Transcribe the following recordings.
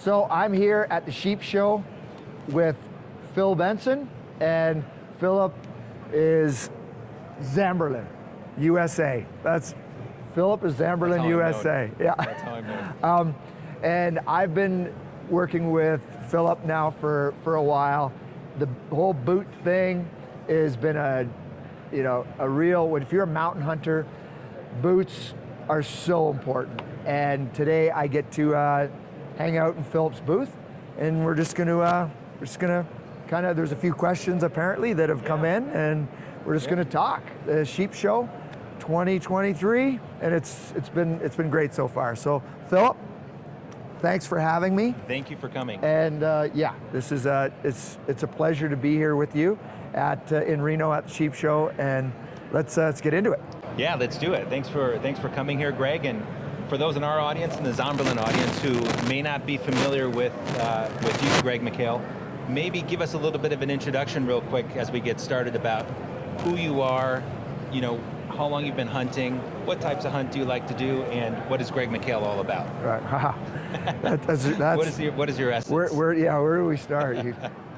So I'm here at the Sheep Show with Phil Benson, and Philip is Zamberlan USA. Philip is Zamberlan USA. Yeah. That's how I'm known. And I've been working with Philip now for a while. The whole boot thing has been a real, if you're a mountain hunter, boots are so important. And today I get to hang out in Philip's booth, and we're just gonna kind of, there's a few questions apparently that have come in, and we're just gonna talk. The Sheep Show 2023, and it's been great so far. So Philip, thanks for having me. Thank you for coming. And yeah, this is it's a pleasure to be here with you in Reno at the Sheep Show, and let's get into it. Yeah, let's do it. Thanks for coming here, Greg. And for those in our audience and the Zamberlan audience who may not be familiar with you, Greg McHale, maybe give us a little bit of an introduction real quick as we get started about who you are, how long you've been hunting, what types of hunt do you like to do, and what is Greg McHale all about? Right. What is your essence? Where do we start?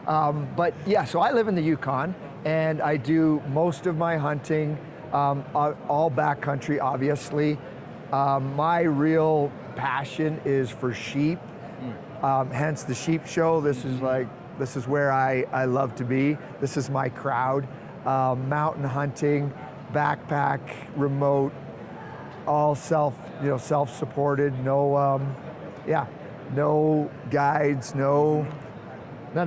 But yeah, so I live in the Yukon, and I do most of my hunting all backcountry, obviously. My real passion is for sheep, hence the Sheep Show. This is where I love to be. This is my crowd. Mountain hunting, backpack, remote, all self-supported. No guides, none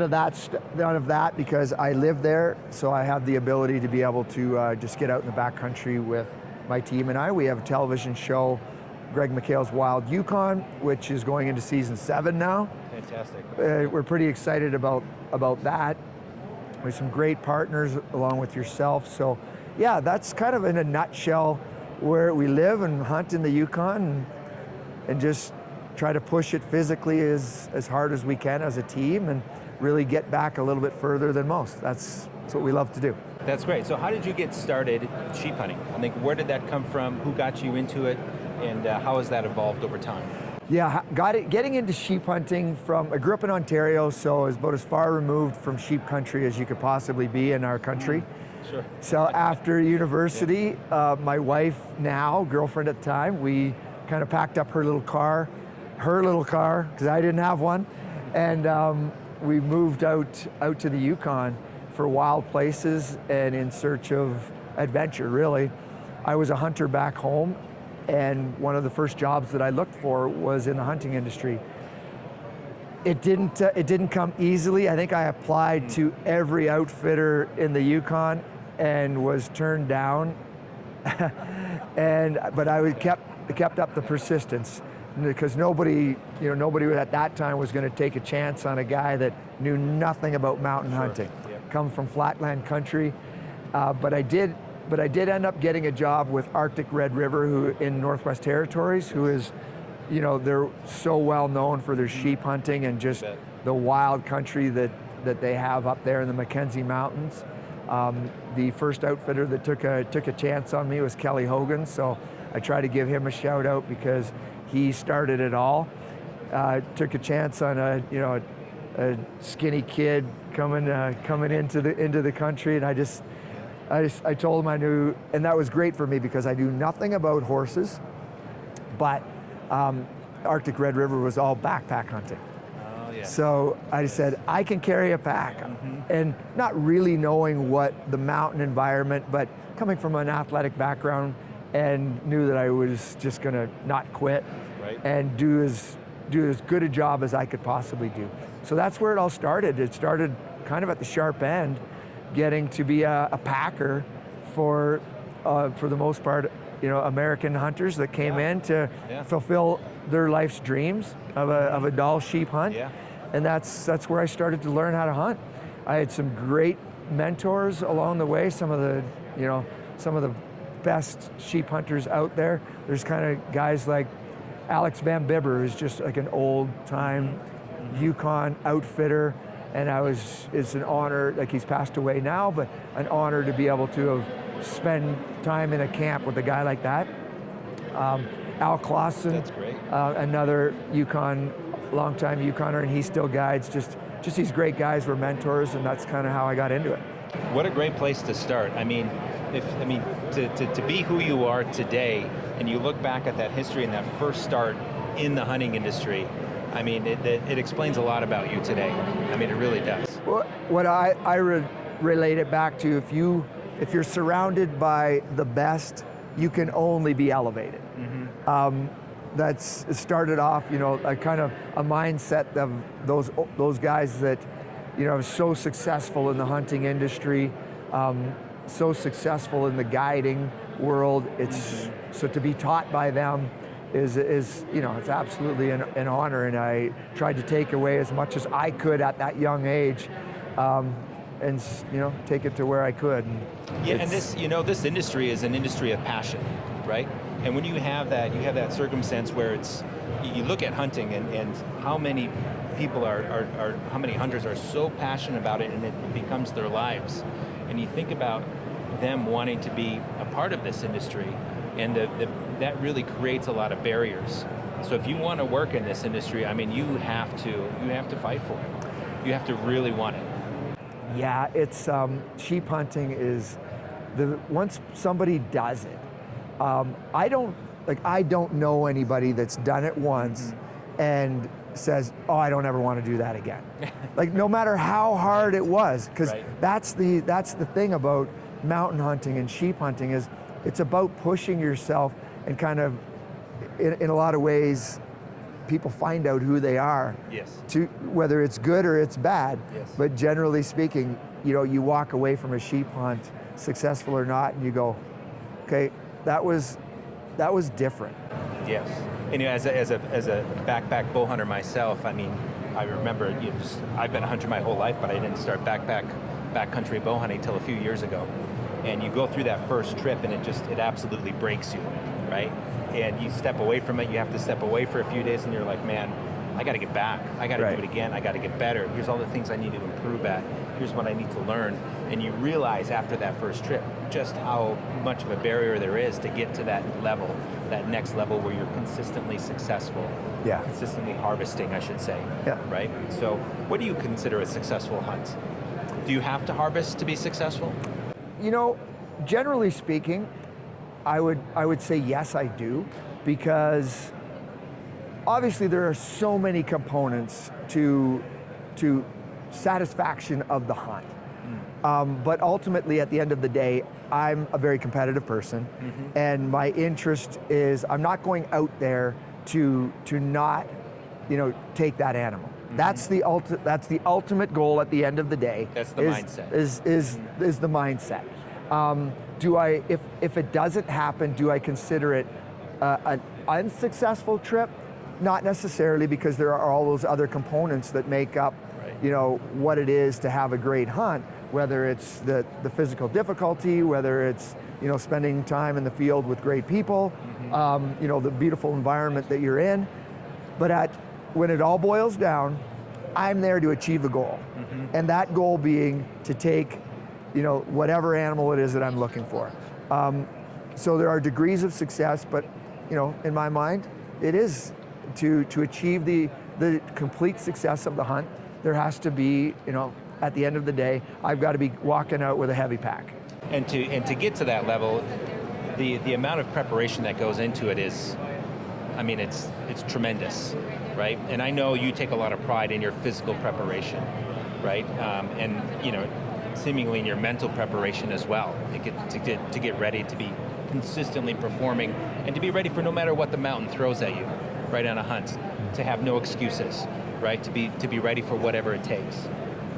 of that, because I live there, so I have the ability to be able to just get out in the backcountry with my team and I. We have a television show, Greg McHale's Wild Yukon, which is going into season 7 now. Fantastic. We're pretty excited about that. We have some great partners along with yourself. So yeah, that's kind of in a nutshell where we live and hunt in the Yukon, and just try to push it physically as hard as we can as a team, and really get back a little bit further than most. That's what we love to do. That's great. So how did you get started sheep hunting? I think, where did that come from? Who got you into it? And how has that evolved over time? Yeah, getting into sheep hunting I grew up in Ontario, so it's about as far removed from sheep country as you could possibly be in our country. Sure. So after university, my wife, now girlfriend at the time, we kind of packed up her little car, because I didn't have one, and we moved out to the Yukon for wild places and in search of adventure, really. I was a hunter back home, and one of the first jobs that I looked for was in the hunting industry. It didn't come easily. I think I applied to every outfitter in the Yukon and was turned down. But I kept up the persistence, because nobody at that time was going to take a chance on a guy that knew nothing about mountain hunting. Yeah. Come from flatland country, but I did end up getting a job with Arctic Red River, who in Northwest Territories, who is, they're so well known for their sheep hunting and just the wild country that they have up there in the Mackenzie Mountains. The first outfitter that took a chance on me was Kelly Hogan, so I try to give him a shout out because he started it all. Took a chance on a skinny kid coming into the country, and I told him I knew, and that was great for me because I knew nothing about horses, but Arctic Red River was all backpack hunting. Oh, yeah. So I said, I can carry a pack, and not really knowing what the mountain environment, but coming from an athletic background, and knew that I was just gonna not quit, right, and do as good a job as I could possibly do. So that's where it all started. It started kind of at the sharp end, getting to be a packer for the most part, American hunters that came in to fulfill their life's dreams of a Dall sheep hunt. Yeah. And that's where I started to learn how to hunt. I had some great mentors along the way, some of the best sheep hunters out there. There's kind of guys like Alex Van Bibber, who's just like an old time Yukon outfitter, and it's an honor, like he's passed away now, but an honor to be able to have spent time in a camp with a guy like that. Al Clausen, That's great. another Yukon, longtime Yukoner, and he still guides. Just these great guys were mentors, and that's kind of how I got into it. What a great place to start. I mean, to be who you are today, and you look back at that history and that first start in the hunting industry, I mean, it explains a lot about you today. I mean, it really does. Well, what I relate it back to, if you're surrounded by the best, you can only be elevated. That's it started off, a kind of a mindset of those guys that, are so successful in the hunting industry, so successful in the guiding world. It's so to be taught by them is it's absolutely an honor, and I tried to take away as much as I could at that young age, and take it to where I could. And this industry is an industry of passion, right? And when you have that circumstance where you look at hunting and how many people how many hunters are so passionate about it, and it becomes their lives. And you think about them wanting to be a part of this industry, and that really creates a lot of barriers. So if you want to work in this industry, I mean, you have to fight for it. You have to really want it. Yeah, it's sheep hunting is once somebody does it, I don't know anybody that's done it once and says, oh, I don't ever want to do that again. Like, no matter how hard it was, because that's the thing about mountain hunting and sheep hunting, is it's about pushing yourself, and kind of in a lot of ways people find out who they are. Yes. To whether it's good or it's bad. Yes. But generally speaking, you walk away from a sheep hunt, successful or not, and you go, okay, that was different. Yes. And as a backpack bow hunter myself, I mean, I remember I've been a hunter my whole life, but I didn't start backcountry bow hunting until a few years ago. And you go through that first trip, and it absolutely breaks you, right? And you step away from it. You have to step away for a few days, and you're like, man, I got to get back. I got to do it again. I got to get better. Here's all the things I need to improve at. Here's what I need to learn. And you realize after that first trip just how much of a barrier there is to get to that level, that next level where you're consistently successful. Yeah. Consistently harvesting, I should say. Yeah. Right? So what do you consider a successful hunt? Do you have to harvest to be successful? Generally speaking, I would say yes, I do, because obviously there are so many components to satisfaction of the hunt. But ultimately, at the end of the day, I'm a very competitive person, and my interest is I'm not going out there to not, take that animal. That's the ultimate goal at the end of the day. That's the mindset. Is the mindset. If it doesn't happen, do I consider it an unsuccessful trip? Not necessarily, because there are all those other components that make up, what it is to have a great hunt. Whether it's the physical difficulty, whether it's spending time in the field with great people, the beautiful environment that you're in. But when it all boils down, I'm there to achieve a goal, and that goal being to take whatever animal it is that I'm looking for. So there are degrees of success, but in my mind, it is to achieve the complete success of the hunt. There has to be, at the end of the day, I've got to be walking out with a heavy pack. And to get to that level, the amount of preparation that goes into it is, I mean, it's tremendous, right? And I know you take a lot of pride in your physical preparation, right? And seemingly in your mental preparation as well, to get ready, to be consistently performing, and to be ready for no matter what the mountain throws at you, right, on a hunt, to have no excuses, right? To be ready for whatever it takes.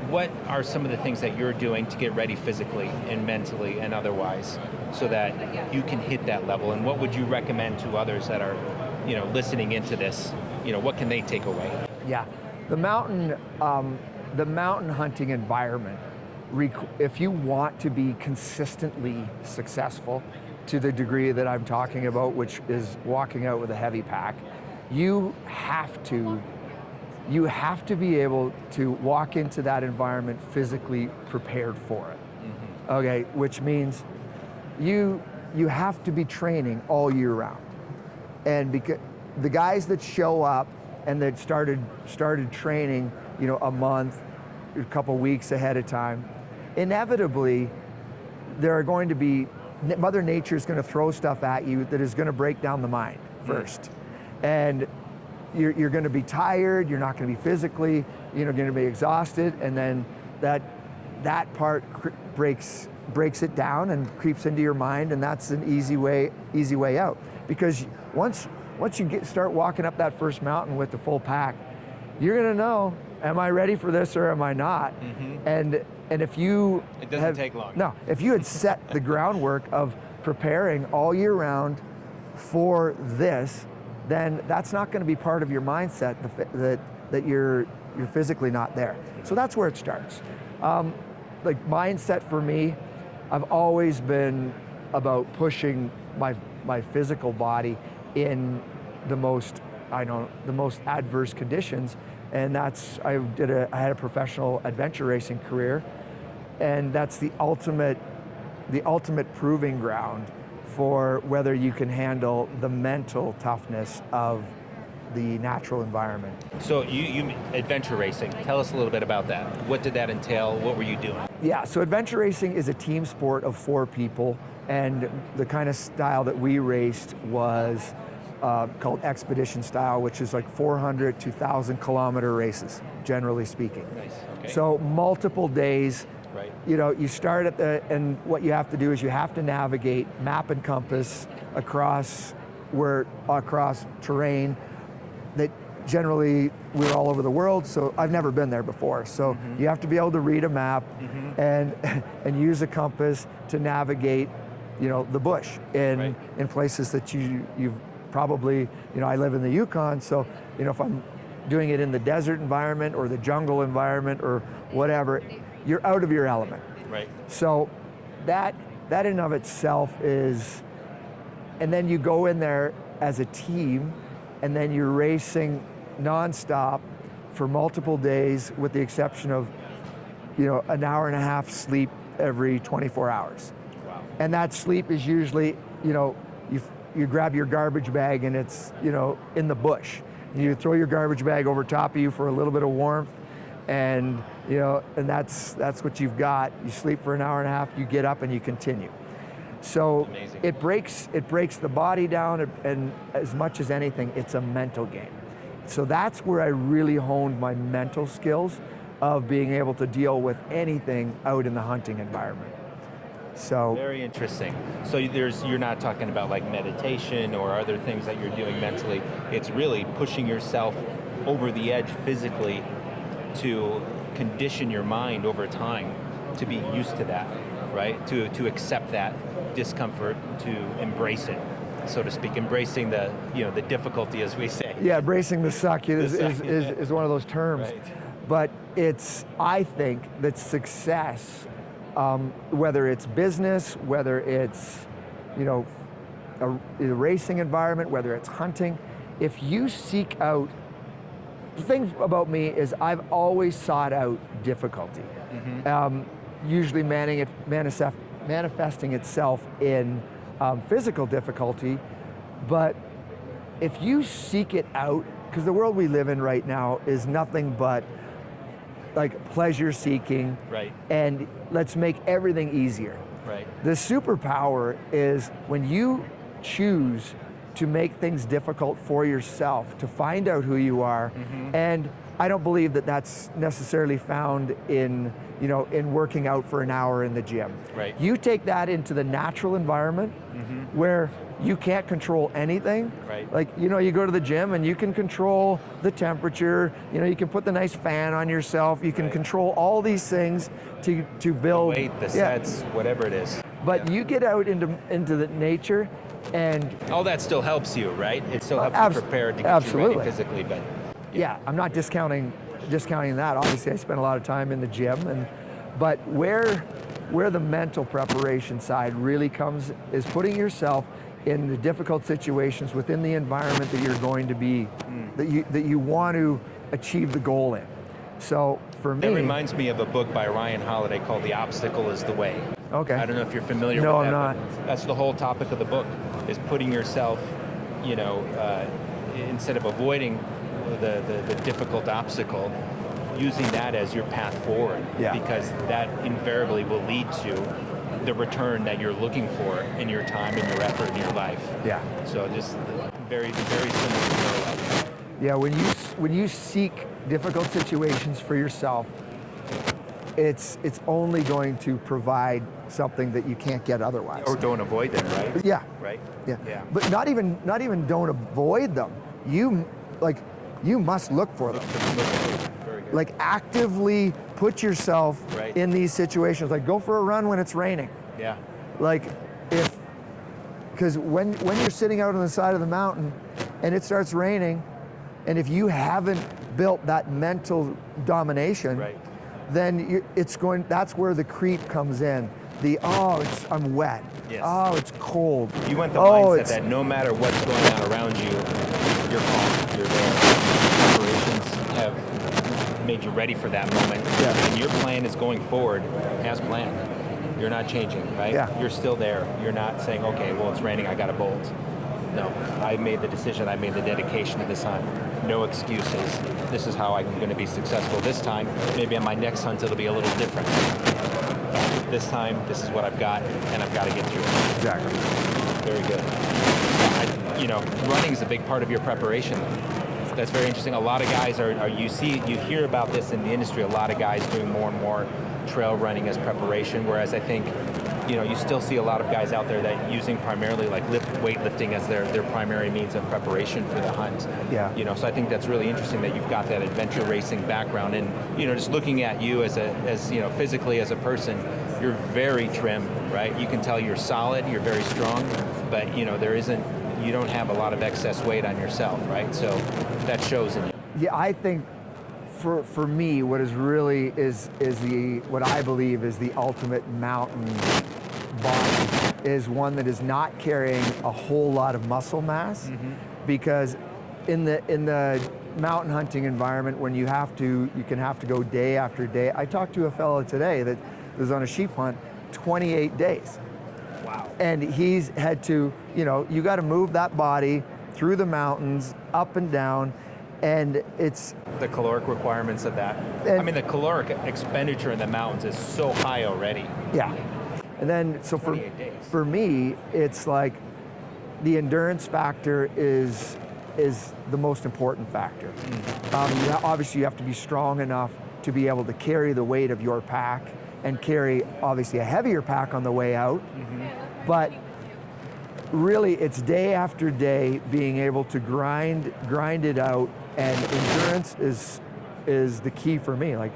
What are some of the things that you're doing to get ready physically and mentally and otherwise, so that you can hit that level? And what would you recommend to others that are, listening into this? What can they take away? Yeah, the mountain hunting environment, if you want to be consistently successful to the degree that I'm talking about, which is walking out with a heavy pack, you have to be able to walk into that environment physically prepared for it. Okay, which means you have to be training all year round. And because the guys that show up and that started training, a month, a couple weeks ahead of time, inevitably there are going to be, Mother Nature is going to throw stuff at you that is going to break down the mind first. And you're going to be tired, you're not going to be physically, going to be exhausted, and then that part breaks it down and creeps into your mind, and that's an easy way out. Because once you start walking up that first mountain with the full pack, you're going to know, am I ready for this or am I not? And if you it doesn't take long. No, if you had set the groundwork of preparing all year round for this, then that's not going to be part of your mindset that you're physically not there. So that's where it starts. Like mindset for me, I've always been about pushing my physical body in the most adverse conditions, and that's I had a professional adventure racing career, and that's the ultimate proving ground for whether you can handle the mental toughness of the natural environment. So you adventure racing. Tell us a little bit about that. What did that entail? What were you doing? Yeah, so adventure racing is a team sport of 4 people, and the kind of style that we raced was called expedition style, which is like 400 to 1,000 kilometer races, generally speaking. Nice. Okay. So multiple days. Right. You start and what you have to do is you have to navigate map and compass across terrain that generally we're all over the world, so I've never been there before. So you have to be able to read a map and use a compass to navigate, the bush in places that you've probably, I live in the Yukon, so if I'm doing it in the desert environment or the jungle environment or whatever, you're out of your element. Right. So that in and of itself is, and then you go in there as a team, and then you're racing nonstop for multiple days, with the exception of, an hour and a half sleep every 24 hours. Wow. And that sleep is usually, you grab your garbage bag and it's, in the bush. You throw your garbage bag over top of you for a little bit of warmth, and and that's what you've got. You sleep for an hour and a half, you get up and you continue. So amazing. it breaks the body down, and as much as anything, it's a mental game. So that's where I really honed my mental skills of being able to deal with anything out in the hunting environment. So very interesting. So you're not talking about like meditation or other things that you're doing mentally. It's really pushing yourself over the edge physically to condition your mind over time to be used to that, right? To accept that discomfort, to embrace it, so to speak, embracing the the difficulty, as we say. Yeah, embracing the suck is one of those terms. Right. But I think that success, whether it's business, whether it's a racing environment, whether it's hunting, if you seek out, the thing about me is I've always sought out difficulty, usually manifesting itself in physical difficulty. But if you seek it out, because the world we live in right now is nothing but like pleasure seeking, right, and let's make everything easier. Right. The superpower is when you choose to make things difficult for yourself, to find out who you are. And I don't believe that that's necessarily found in working out for an hour in the gym. Right. You take that into the natural environment where you can't control anything. Right. Like, you go to the gym and you can control the temperature, you can put the nice fan on yourself, you can control all these things to build. The weight, the sets, whatever it is. But you get out into the nature, and all that still helps you, right? It still helps you prepare to get you ready physically, but yeah, I'm not discounting that. Obviously, I spend a lot of time in the gym, but where the mental preparation side really comes is putting yourself in the difficult situations within the environment that you're going to be, that you want to achieve the goal in. So for me, that reminds me of a book by Ryan Holiday called "The Obstacle Is the Way." Okay. I don't know if you're familiar with that. No, I'm not. That's the whole topic of the book, is putting yourself you know, instead of avoiding the difficult obstacle, using that as your path forward, because that invariably will lead to the return that you're looking for in your time and your effort in your life. Yeah. So just very, very similar parallel. Yeah, when you seek difficult situations for yourself, it's only going to provide something that you can't get otherwise. Or don't avoid them, right? Yeah. Right? Yeah. But not even don't avoid them. You must look for them. Very good. Like actively put yourself in these situations. Like go for a run when it's raining. Yeah. Like because when you're sitting out on the side of the mountain and it starts raining, and if you haven't built that mental domination, then that's where the creep comes in. I'm wet. Yes. Oh, it's cold. You want the mindset that no matter what's going on around you, you're calm, you're there. Operations have made you ready for that moment. Yeah. And your plan is going forward as planned. You're not changing, right? Yeah. You're still there. You're not saying, okay, well, it's raining, I got to bolt. No, I made the decision, I made the dedication to this hunt. No excuses. This is how I'm going to be successful this time. Maybe on my next hunt, it'll be a little different. This time, this is what I've got, and I've got to get through it. Exactly. Very good. Running is a big part of your preparation. That's very interesting. A lot of guys you hear about this in the industry, a lot of guys doing more and more trail running as preparation, whereas I think, you still see a lot of guys out there that using primarily like weightlifting as their primary means of preparation for the hunt. Yeah. So I think that's really interesting that you've got that adventure racing background, and just looking at you as physically as a person, you're very trim, right? You can tell you're solid, you're very strong, but you don't have a lot of excess weight on yourself, right? So that shows in you. Yeah, I think for me, what is really what I believe is the ultimate mountain body is one that is not carrying a whole lot of muscle mass, because in the mountain hunting environment, when you can have to go day after day. I talked to a fellow today that was on a sheep hunt 28 days. Wow. And he's had to, you got to move that body through the mountains, up and down, and it's the caloric requirements of that. The caloric expenditure in the mountains is so high already. Yeah. And then, so for me, it's like the endurance factor is the most important factor. Obviously, you have to be strong enough to be able to carry the weight of your pack and carry, obviously, a heavier pack on the way out. But really, it's day after day being able to grind it out, and endurance is the key for me. Like,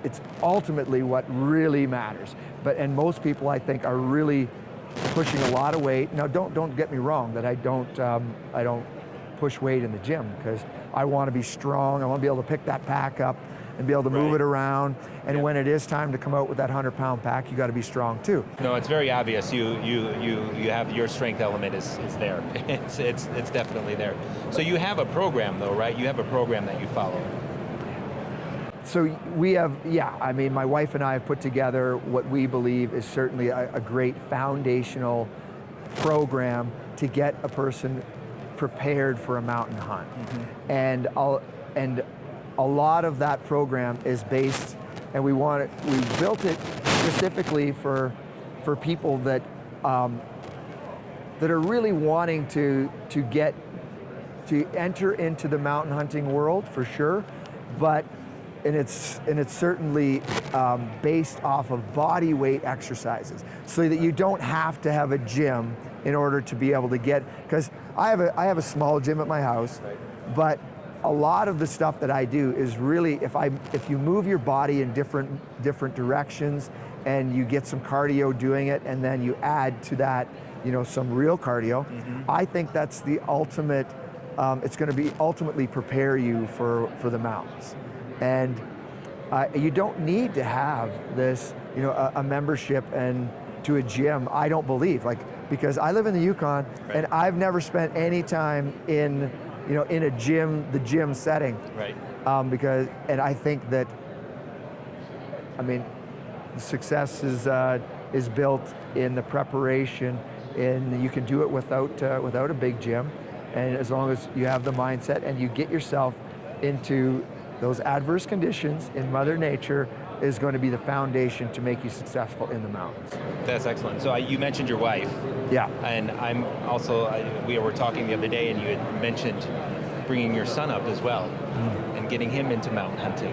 it's ultimately what really matters. And most people, I think, are really pushing a lot of weight. Now, don't get me wrong that I don't push weight in the gym, because I want to be strong. I want to be able to pick that pack up and be able to move it around. And when it is time to come out with that 100-pound pack, you got to be strong too. No, it's very obvious. You have your strength element is there. It's definitely there. So you have a program though, right? You have a program that you follow. So we have, my wife and I have put together what we believe is certainly a great foundational program to get a person prepared for a mountain hunt. And a lot of that program is based, and we built it specifically for people that are really wanting to enter into the mountain hunting world, for sure, and it's certainly based off of body weight exercises, so that you don't have to have a gym in order to be able to get, because I have a small gym at my house, but a lot of the stuff that I do is really, if you move your body in different directions and you get some cardio doing it, and then you add to that, some real cardio, I think that's the ultimate, it's going to be ultimately prepare you for the mountains. And you don't need to have this, a membership and to a gym, I don't believe, because I live in the Yukon, and I've never spent any time in a gym, the gym setting. Right. And I think that, success is built in the preparation and you can do it without a big gym, and as long as you have the mindset and you get yourself into those adverse conditions in Mother Nature is going to be the foundation to make you successful in the mountains. That's excellent. So you mentioned your wife. Yeah. And I'm also, we were talking the other day and you had mentioned bringing your son up as well and getting him into mountain hunting.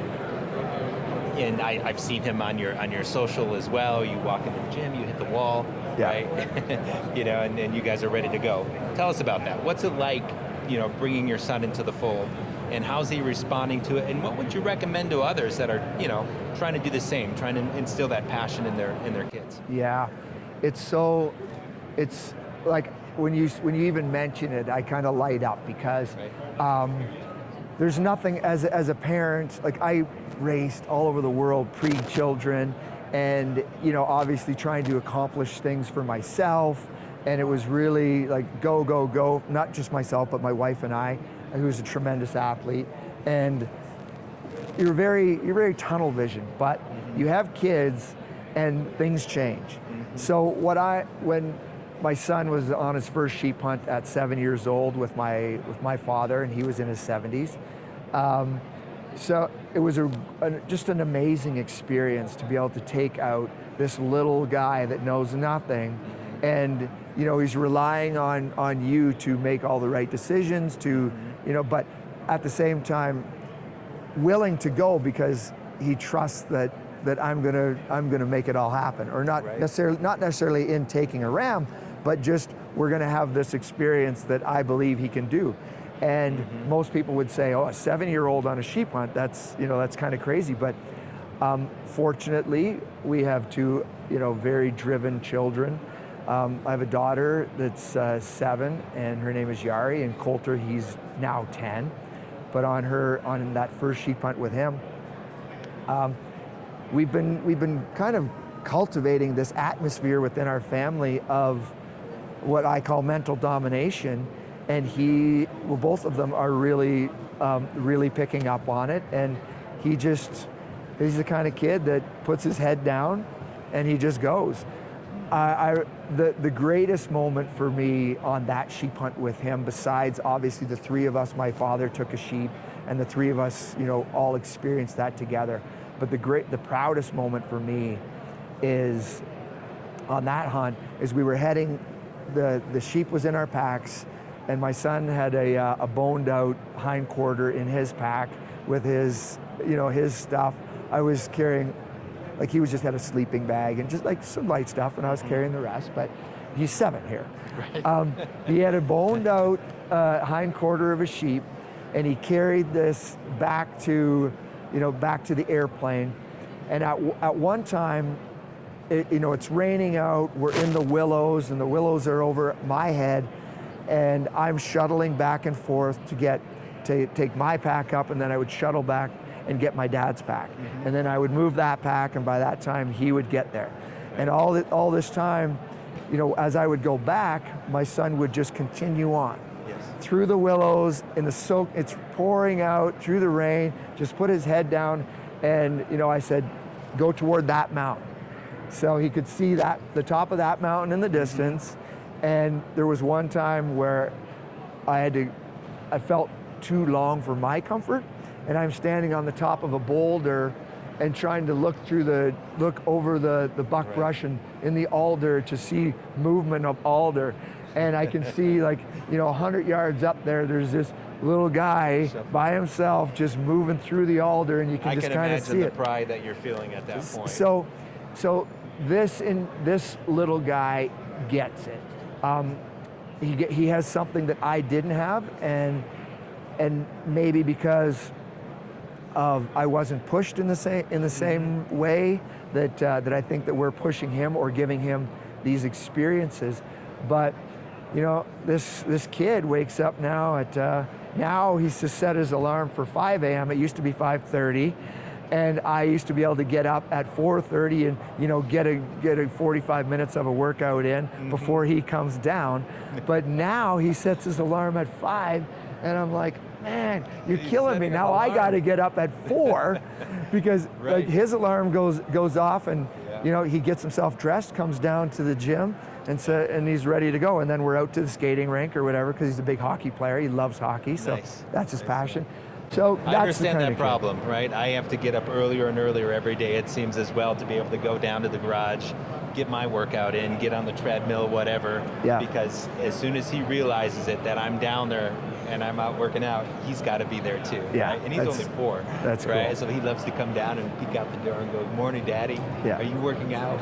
And I've seen him on your social as well. You walk into the gym, you hit the wall, Yeah. right? You know, and you guys are ready to go. Tell us about that. What's it like, you know, bringing your son into the fold, and how's he responding to it? And what would you recommend to others that are, you know, trying to do the same, trying to instill that passion in their kids? Yeah, it's like when you even mention it, I kind of light up because there's nothing as a parent, like I raced all over the world pre-children, and you know, obviously trying to accomplish things for myself, and it was really like go, go, go, not just myself, but my wife and I, who's a tremendous athlete, and you're very tunnel vision, but you have kids and things change. So when my son was on his first sheep hunt at 7 years old with my father, and he was in his 70s. So it was just an amazing experience to be able to take out this little guy that knows nothing, and you know, he's relying on you to make all the right decisions, to you know, but at the same time willing to go because he trusts that I'm gonna make it all happen, or not necessarily in taking a ram, but just we're gonna have this experience that I believe he can do. And most people would say, oh, a 7-year-old on a sheep hunt, that's kind of crazy. But fortunately, we have two, you know, very driven children. I have a daughter that's 7, and her name is Yari, and Coulter, he's now 10. But on that first sheep hunt with him, we've been kind of cultivating this atmosphere within our family of what I call mental domination. And both of them are really picking up on it. And he's the kind of kid that puts his head down and he just goes. The greatest moment for me on that sheep hunt with him, besides obviously the three of us, my father took a sheep and the three of us, you know, all experienced that together. But the proudest moment for me is on that hunt is we were heading, the sheep was in our packs, and my son had a boned out hindquarter in his pack with his stuff. I was carrying, like he was just had a sleeping bag and just like some light stuff, and I was carrying the rest, but he's 7 here. Right. He had a boned out hindquarter of a sheep, and he carried this back to the airplane. And at one time, it's raining out, we're in the willows, and the willows are over my head, and I'm shuttling back and forth to take my pack up, and then I would shuttle back and get my dad's pack. And then I would move that pack, and by that time he would get there. And all this time, you know, as I would go back, my son would just continue on. Yes. Through the willows, in the soak, it's pouring out, through the rain, just put his head down, and you know, I said, go toward that mountain. So he could see the top of that mountain in the distance. And there was one time where I felt too long for my comfort, and I'm standing on the top of a boulder and trying to look over the buckbrush and in the alder to see movement of alder. And I can see, like, you know, 100 yards up there's this little guy by himself just moving through the alder, and you can just kind of see it. I can imagine the pride that you're feeling at that point. So this little guy gets it. He has something that I didn't have, and maybe because I wasn't pushed in the same way that I think that we're pushing him or giving him these experiences. But you know, this kid wakes up now now he's to set his alarm for 5 a.m. It used to be 5:30. And I used to be able to get up at 4:30 and, you know, get a 45 minutes of a workout in before he comes down. But now he sets his alarm at 5, and I'm like, man, you're killing me. Now I got to get up at 4 because like his alarm goes off, and you know, he gets himself dressed, comes down to the gym, and he's ready to go. And then we're out to the skating rink or whatever, because he's a big hockey player. He loves hockey, so that's his passion. So I understand that problem, right? I have to get up earlier and earlier every day, it seems, as well, to be able to go down to the garage, get my workout in, get on the treadmill, whatever. Yeah. Because as soon as he realizes it, that I'm down there and I'm out working out, he's got to be there too. Yeah, right? And he's only 4. That's right? cool. So he loves to come down and peek out the door and go, "Morning, Daddy. Yeah. Are you working out?"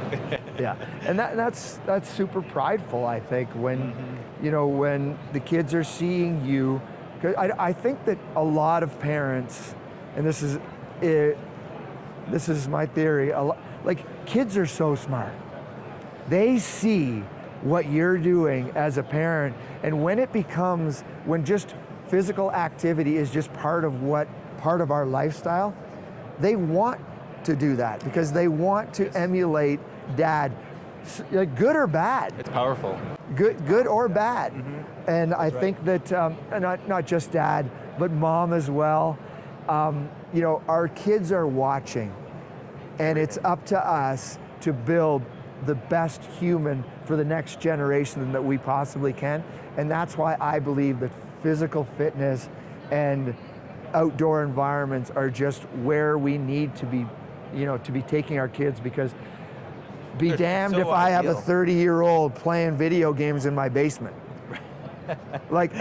Yeah, and that's super prideful, I think, when you know, when the kids are seeing you. 'Cause I think that a lot of parents, and this is my theory, like kids are so smart. They see what you're doing as a parent, and when just physical activity is just part of our lifestyle, they want to do that because they want to emulate dad, like good or bad. It's powerful. Good or bad. And I think that not just dad, but mom as well. You know, our kids are watching, and it's up to us to build the best human for the next generation that we possibly can. And that's why I believe that physical fitness and outdoor environments are just where we need to be, you know, to be taking our kids, because They're damned so if I have a ideal. 30-year-old playing video games in my basement. Like,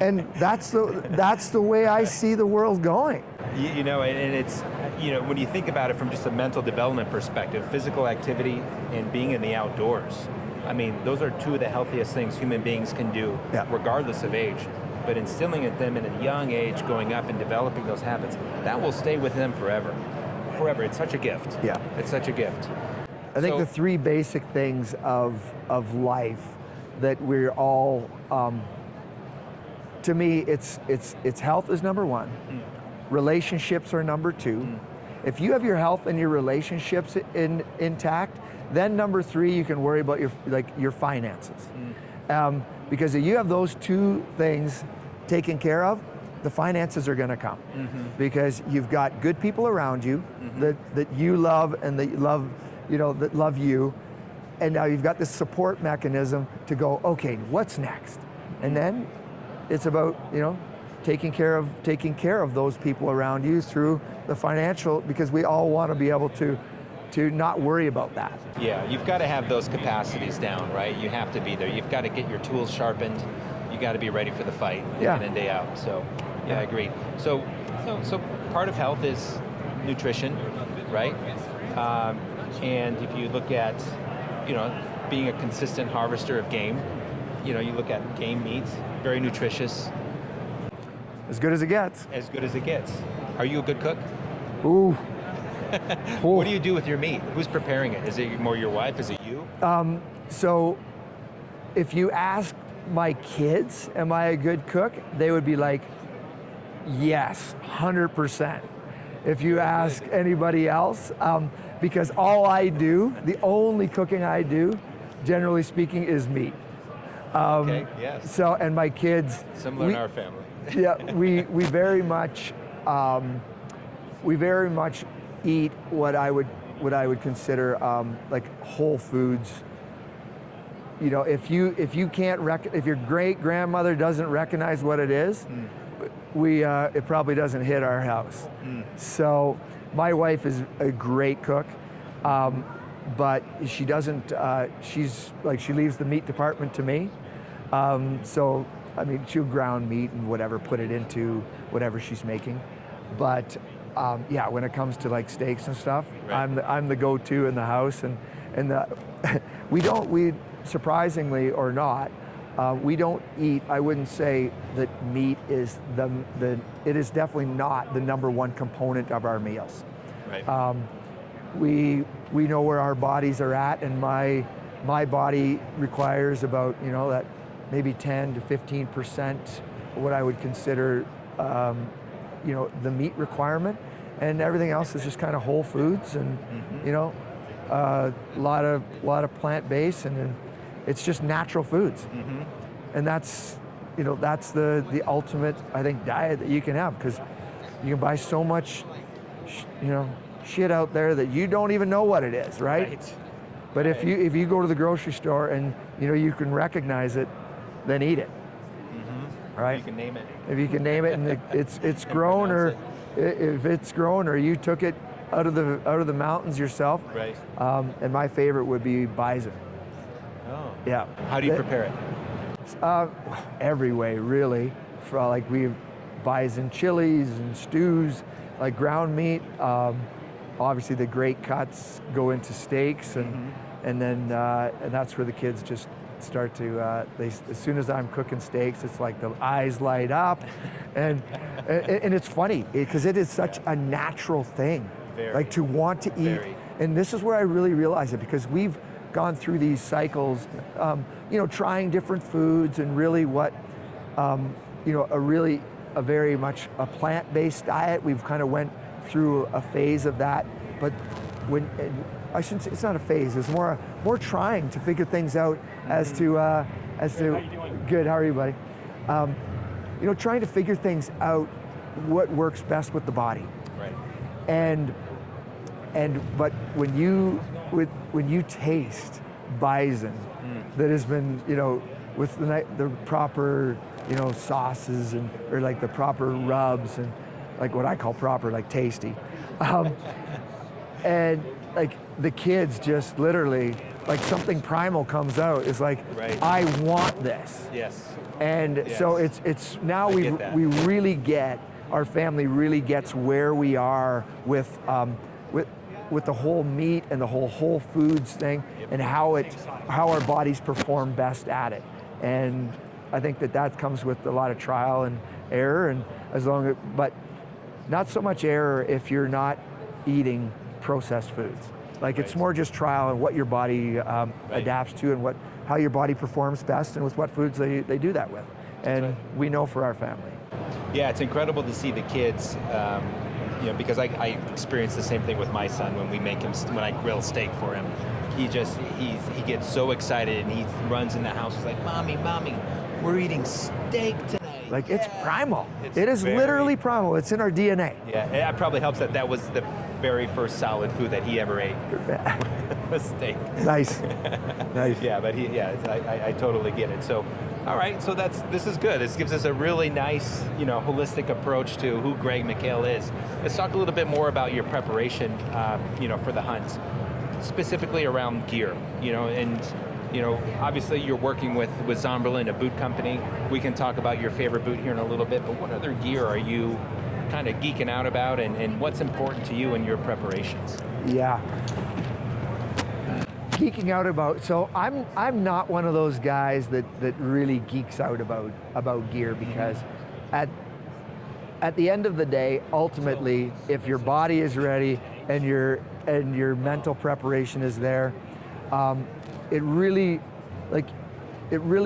and that's the way I see the world going. You know, and it's, you know, when you think about it from just a mental development perspective, physical activity and being in the outdoors, I mean, those are 2 of the healthiest things human beings can do, regardless of age. But instilling in them at a young age, going up and developing those habits, that will stay with them forever. Forever. It's such a gift. Yeah. It's such a gift. I think the 3 basic things of life that we're all, to me, it's health is number 1. Relationships are number 2. If you have your health and your relationships intact, then number 3, you can worry about your finances. Because if you have those 2 things taken care of, the finances are going to come. Because you've got good people around you that you love and that love, you know, that love you, and now you've got this support mechanism to go, okay, what's next? And then it's about, you know, taking care of those people around you through the financial, because we all want to be able to not worry about that. Yeah, you've got to have those capacities down, right? You have to be there. You've got to get your tools sharpened. You got to be ready for the fight day in and day out. So, yeah, I agree. So part of health is nutrition, right? And if you look at, you know, being a consistent harvester of game, you know, you look at game meats, very nutritious. As good as it gets. As good as it gets. Are you a good cook? Ooh. What do you do with your meat? Who's preparing it? Is it more your wife? Is it you? So if you ask my kids, am I a good cook? They would be like, yes, 100%. If you ask anybody else, because all I do, the only cooking I do, generally speaking, is meat. Okay, yes. So, and my kids. Similar in our family. Yeah, we very much eat what I would consider like whole foods. You know, if you can't if your great grandmother doesn't recognize what it is, it probably doesn't hit our house. So my wife is a great cook, but she doesn't. She leaves the meat department to me. So I mean, she'll ground meat and whatever, put it into whatever she's making. But yeah, when it comes to like steaks and stuff, right. I'm the go-to in the house, and we surprisingly or not, we don't eat. I wouldn't say that meat is it is definitely not the number 1 component of our meals. Right. We know where our bodies are at, and my body requires about, you know, that maybe 10 to 15% what I would consider you know, the meat requirement, and everything else is just kind of whole foods, and you know, a lot of plant-based, and it's just natural foods. And that's, you know, that's the ultimate, I think, diet that you can have, because you can buy so much, you know, shit out there that you don't even know what it is, right? But if you go to the grocery store and you can recognize it, then eat it. Right? You can name it. If you can name it, and it's grown, or if it's grown, or you took it out of the mountains yourself. Right. And my favorite would be bison. Oh. Yeah. How do you prepare it? Every way, really. Like we have bison chilies and stews, like ground meat. Obviously, the great cuts go into steaks, and then and that's where the kids just start to. As soon as I'm cooking steaks, it's like the eyes light up, and it's funny because it is such a natural thing, like to want to eat. And this is where I really realize it, because we've gone through these cycles, trying different foods, and really what, a very much a plant-based diet. We've kind of went through a phase of that, but I shouldn't say it's not a phase. It's more trying to figure things out as to good. How are you, buddy? Trying to figure things out, what works best with the body. Right. But when you taste bison that has been with the proper sauces or like the proper rubs, and like what I call proper, like tasty, and like the kids just literally, like something primal comes out. It's like, I want this. Yes. And so it's now we really get, our family really gets where we are with the whole meat and the whole foods thing, and how our bodies perform best at it. And I think that comes with a lot of trial and error, and but not so much error if you're not eating processed foods. Like it's more just trial and what your body adapts to, and how your body performs best, and with what foods they do that with. And we know for our family. Yeah, it's incredible to see the kids, because I experience the same thing with my son when I grill steak for him. He gets so excited, and he runs in the house. He's like, Mommy, we're eating steak tonight. Like it's primal. It is literally primal. It's in our DNA. Yeah, it probably helps that that was the very first solid food that he ever ate. A steak. Nice. Nice. Yeah, but I totally get it. So, all right, so this is good. This gives us a really nice, holistic approach to who Greg McHale is. Let's talk a little bit more about your preparation, for the hunt, specifically around gear, and obviously you're working with Zamberlan, a boot company. We can talk about your favorite boot here in a little bit, but what other gear are you kind of geeking out about, and what's important to you in your preparations? Yeah. Geeking out about, so I'm not one of those guys that really geeks out about gear, because at the end of the day, ultimately, if your body is ready and your mental preparation is there, it really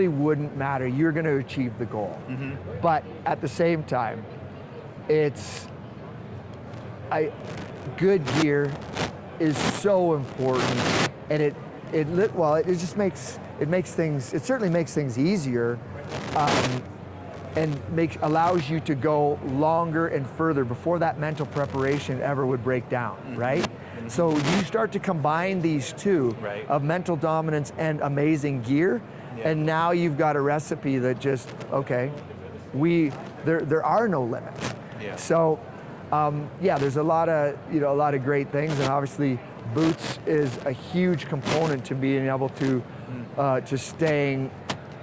wouldn't matter. You're going to achieve the goal. But at the same time, good gear is so important, and it certainly makes things easier, and allows you to go longer and further before that mental preparation ever would break down, right? So you start to combine these two, of mental dominance and amazing gear, and now you've got a recipe that just, there are no limits. So there's a lot of great things, and obviously boots is a huge component to being able to staying,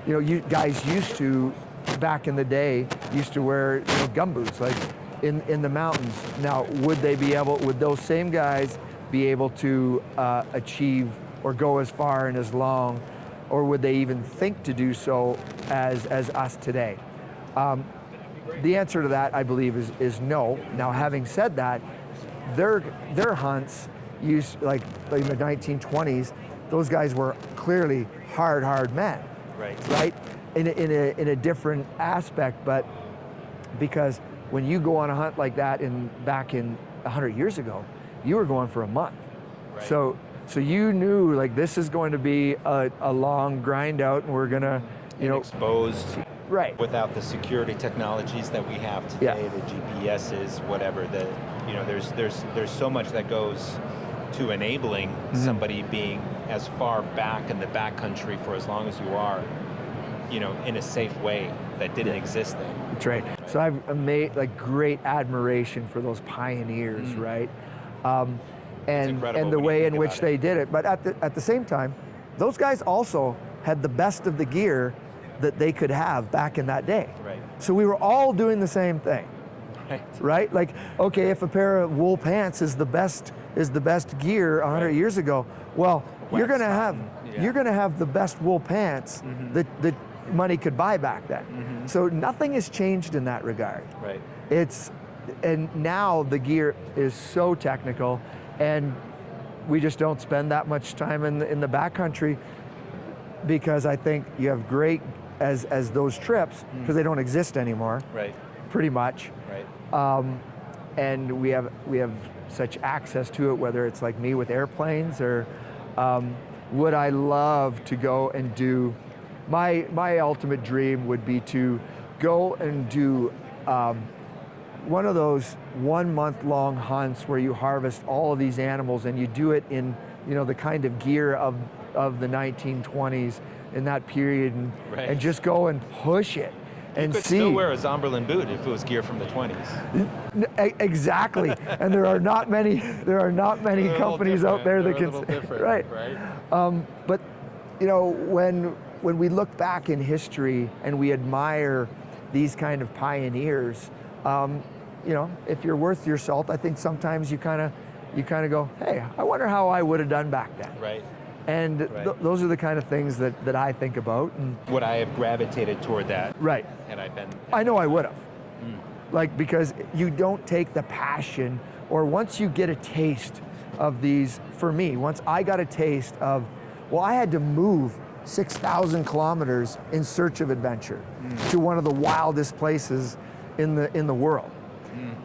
you guys used to, back in the day, used to wear gum boots, like in the mountains. Now, would those same guys be able to achieve or go as far and as long, or would they even think to do so as us today? The answer to that, I believe, is no. Now, having said that, their hunts used, like in the 1920s, those guys were clearly hard men, right? In a different aspect, but because when you go on a hunt like that back in 100 years ago, you were going for a month. So you knew, like, this is going to be a long grind out, and we're gonna, exposed. Right. Without the security technologies that we have today, the GPSs, whatever, there's so much that goes to enabling somebody being as far back in the backcountry for as long as you are, you know, in a safe way that didn't exist then. That's right. So I've made like great admiration for those pioneers, right? And the way in which they did it. But at the same time, those guys also had the best of the gear that they could have back in that day. Right. So we were all doing the same thing. Right? Like, okay, if a pair of wool pants is the best gear 100 years ago, well, you're gonna have the best wool pants that money could buy back then. So nothing has changed in that regard. Right. And now the gear is so technical, and we just don't spend that much time in the backcountry, because I think you have great as those trips, because they don't exist anymore. Right. Pretty much. Right. And we have such access to it, whether it's like me with airplanes, or would I love to go and do, my ultimate dream would be to go and do one of those 1 month long hunts where you harvest all of these animals, and you do it in, you know, the kind of gear of the 1920s in that period, and just go and push it. And you could still wear a Zamberlan boot if it was gear from the 20s. Exactly, and there are not many companies out there that can. Right. But you know, when we look back in history and we admire these kind of pioneers, you know, if you're worth your salt, I think sometimes you kind of go, hey, I wonder how I would have done back then. Right. And those are the kind of things that I think about. And would I have gravitated toward that? Right. Had I been? I know I would have. Like, because you don't take the passion, or once you get a taste of these, for me, once I got a taste of, well, I had to move 6,000 kilometers in search of adventure to one of the wildest places in the world.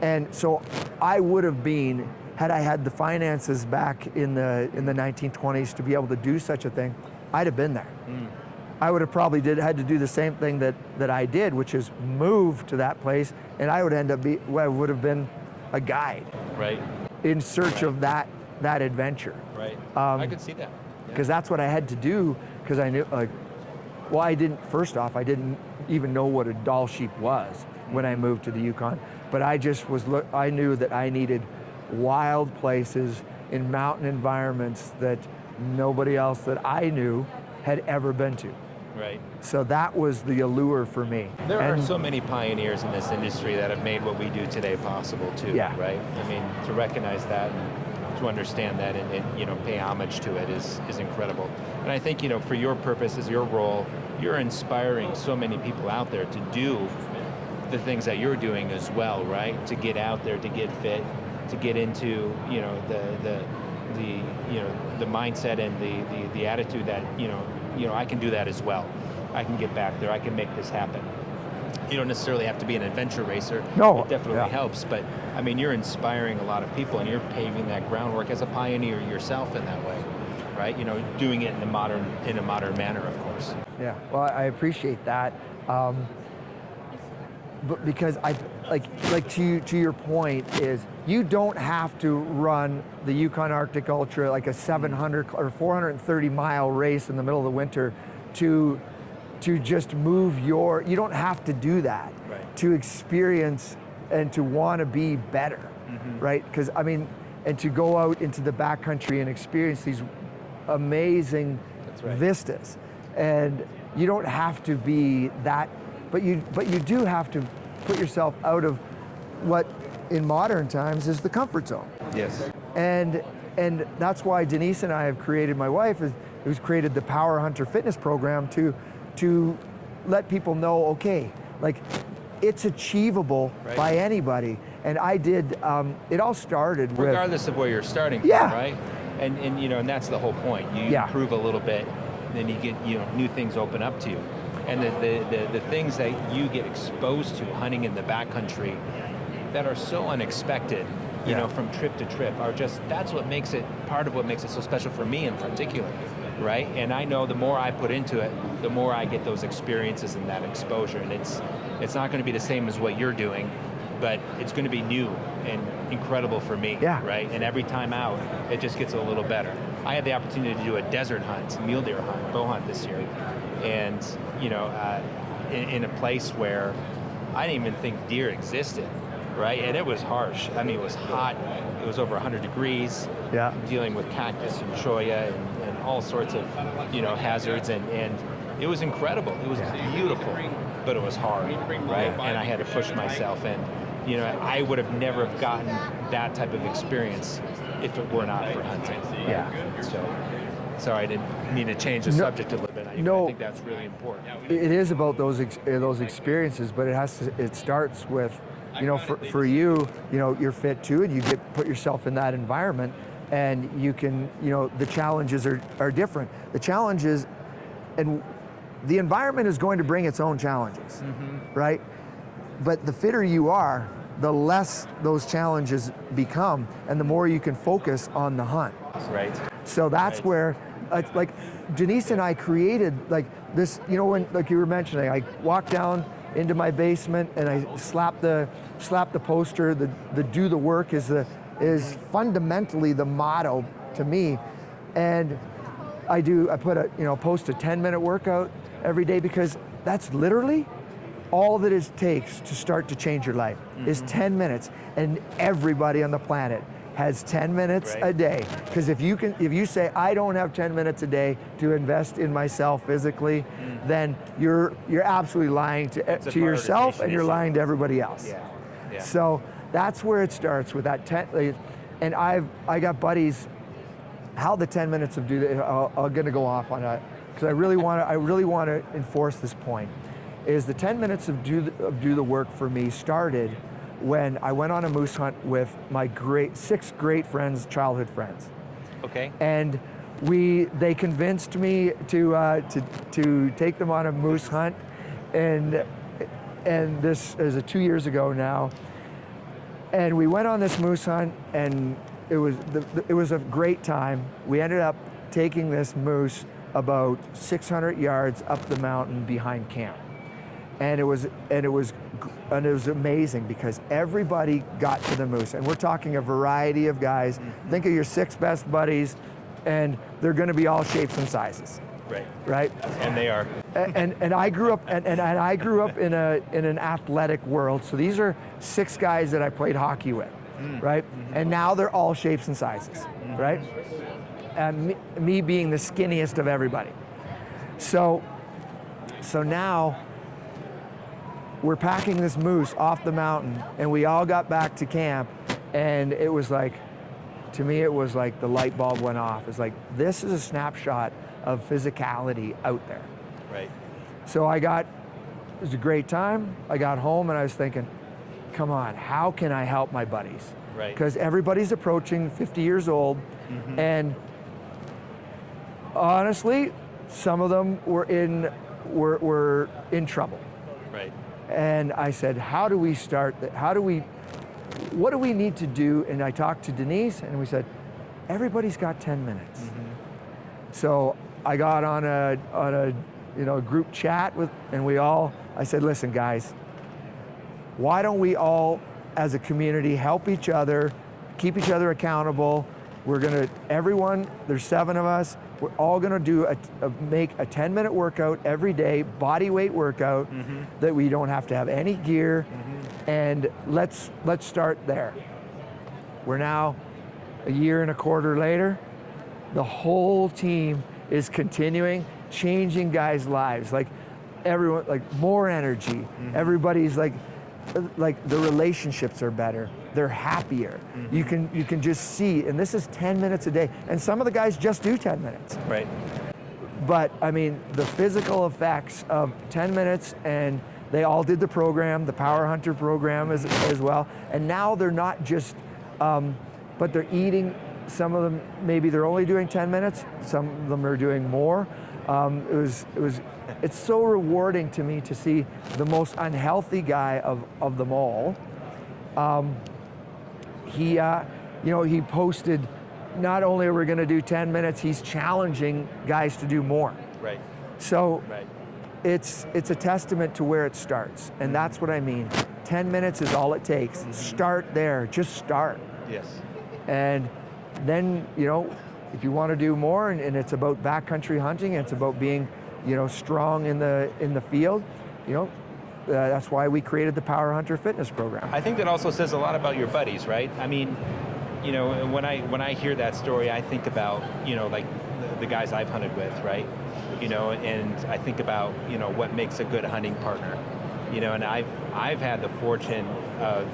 And so I would have been, had I had the finances back in the 1920s to be able to do such a thing, I'd have been there. I would have probably had to do the same thing that I did, which is move to that place, and I would would have been a guide, right, in search of that adventure. Right. I could see that. Because that's what I had to do. Because I knew, I didn't even know what a doll sheep was when I moved to the Yukon. But I knew that I needed wild places in mountain environments that nobody else that I knew had ever been to. Right. So that was the allure for me. There are so many pioneers in this industry that have made what we do today possible too, right? I mean, to recognize that and to understand that and you know, pay homage to it is incredible. And I think, you know, for your purposes, your role, you're inspiring so many people out there to do the things that you're doing as well, right? To get out there, to get fit, to get into, you know, the mindset and the attitude that, you know, I can do that as well. I can get back there. I can make this happen. You don't necessarily have to be an adventure racer. No, it definitely helps. But I mean, you're inspiring a lot of people, and you're paving that groundwork as a pioneer yourself in that way, right? You know, doing it in a modern manner, of course. Yeah. Well, I appreciate that. But because I like to your point is, you don't have to run the Yukon Arctic Ultra like a 700 or 430 mile race in the middle of the winter to just move you don't have to do that to experience and to want to be better, right? Because I mean, and to go out into the backcountry and experience these amazing vistas, and you don't have to be that, but you do have to put yourself out of what in modern times is the comfort zone. Yes. And that's why Denise and I have created, my wife who's created the Power Hunter Fitness Program to let people know, okay, like it's achievable by anybody. And I did, it all started with, regardless of where you're starting from, right? And you know, and that's the whole point. You improve a little bit, then you get, you know, new things open up to you. And the things that you get exposed to hunting in the backcountry that are so unexpected, you know, from trip to trip, are just, that's what makes it, part of what makes it so special for me in particular, right? And I know the more I put into it, the more I get those experiences and that exposure. And it's not going to be the same as what you're doing, but it's going to be new and incredible for me, Yeah. right? And every time out, it just gets a little better. I had the opportunity to do a desert hunt, mule deer hunt, bow hunt this year, and in a place where I didn't even think deer existed, right? And it was harsh. I mean, it was hot. It was over 100 degrees. Yeah. Dealing with cactus and cholla and all sorts of, hazards, and it was incredible. It was beautiful, but it was hard, right? And I had to push myself, and I would have never have gotten that type of experience if it were not for hunting. Yeah. So, sorry, I didn't mean to change the subject a little bit. I think that's really important. It is about those experiences, but it starts with, for you, you're fit too, and you put yourself in that environment, and you can, the challenges are different. The challenges, and the environment is going to bring its own challenges, right? But the fitter you are, the less those challenges become, and the more you can focus on the hunt. Right. So that's where, like, Denise and I created this, when, like you were mentioning, I walked down into my basement and I slapped the poster. The do the work is fundamentally the motto to me, and I post a 10-minute workout every day, because that's literally all that it takes to start to change your life is 10 minutes, and everybody on the planet has 10 minutes a day. Because if you say, I don't have 10 minutes a day to invest in myself physically, then you're absolutely lying to yourself, and you're lying to everybody else. Yeah. So that's where it starts, with that 10, and I got buddies, how the 10 minutes of I'm gonna go off on that, because I really want to enforce this point, is the 10 minutes of do the work for me started when I went on a moose hunt with my 6 great friends, childhood friends. Okay. And they convinced me to take them on a moose hunt, and this is 2 years ago now. And we went on this moose hunt, and it was a great time. We ended up taking this moose about 600 yards up the mountain behind camp. And it was amazing, because everybody got to the moose, and we're talking a variety of guys. Think of your 6 best buddies, and they're going to be all shapes and sizes. Right. And they are. And I grew up and I grew up in an athletic world. So these are 6 guys that I played hockey with, right? And now they're all shapes and sizes, right? And me being the skinniest of everybody. So now we're packing this moose off the mountain, and we all got back to camp, and it was like, to me, it was like the light bulb went off. It's like, this is a snapshot of physicality out there. Right. So it was a great time. I got home and I was thinking, come on, how can I help my buddies? Right. Because everybody's approaching 50 years old, and honestly, some of them were in trouble. Right. And I said, how do we start that? What do we need to do? And I talked to Denise, and we said, everybody's got 10 minutes. So I got on a group chat I said, listen guys, why don't we all as a community help each other, keep each other accountable? There's 7 of us, we're all gonna make a 10-minute workout every day, body weight workout, that we don't have to have any gear, and let's start there. We're now a year and a quarter later. The whole team is continuing, changing guys' lives. Like everyone, like more energy. Everybody's like the relationships are better. They're happier. You can just see, and this is 10 minutes a day. And some of the guys just do 10 minutes. Right. But I mean, the physical effects of 10 minutes, and they all did the program, the Power Hunter program as well. And now they're not just, but they're eating. Some of them, maybe they're only doing 10 minutes. Some of them are doing more. It's so rewarding to me to see the most unhealthy guy of them all. He posted, not only are we going to do 10 minutes, he's challenging guys to do more. Right. So it's a testament to where it starts, and that's what I mean. 10 minutes is all it takes. Start there, just start. Yes. And then, if you want to do more, and it's about backcountry hunting, it's about being, strong in the field, that's why we created the Power Hunter Fitness Program. I think that also says a lot about your buddies, right? I mean, when I hear that story, I think about, like the guys I've hunted with, right? And I think about, what makes a good hunting partner. And I've had the fortune of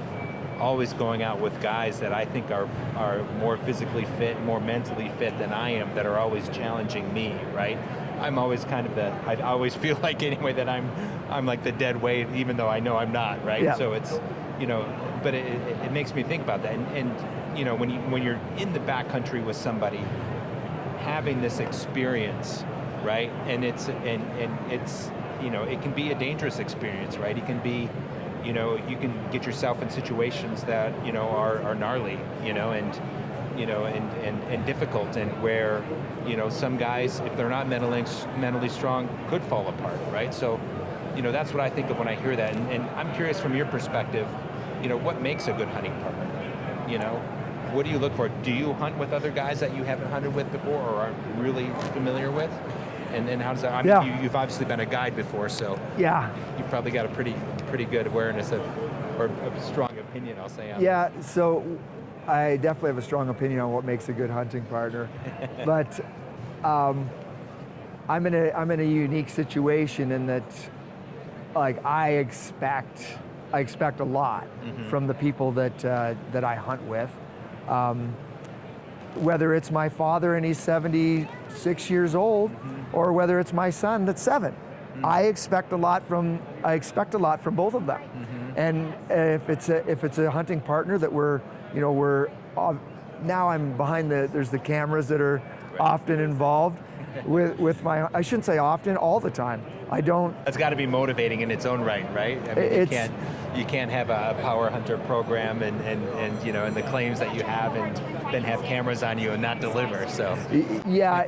always going out with guys that I think are more physically fit, more mentally fit than I am, that are always challenging me, right? I'm always kind of I always feel like anyway that I'm like the dead weight, even though I know I'm not, right? Yeah. So it's, but it makes me think about that. And when you're in the backcountry with somebody, having this experience, right? And it's it can be a dangerous experience, right? It can be, you can get yourself in situations that are gnarly, and difficult, and where some guys, if they're not mentally strong, could fall apart, right? So that's what I think of when I hear that, and I'm curious from your perspective, what makes a good hunting partner? What do you look for? Do you hunt with other guys that you haven't hunted with before or aren't really familiar with? And then how does that? You've obviously been a guide before, so yeah, you've probably got a pretty good awareness or a strong opinion, I'll say. Yeah, so I definitely have a strong opinion on what makes a good hunting partner, but I'm in a unique situation in that, like, I expect a lot from the people that I hunt with. Whether it's my father and he's 76 years old, or whether it's my son that's 7, I expect a lot from both of them. And if it's a hunting partner that we're now I'm behind there's the cameras that are often involved with my, I shouldn't say often, all the time. I don't. That's got to be motivating in its own right? I mean, you can't have a power hunter program and the claims that you have, and then have cameras on you and not deliver. So yeah,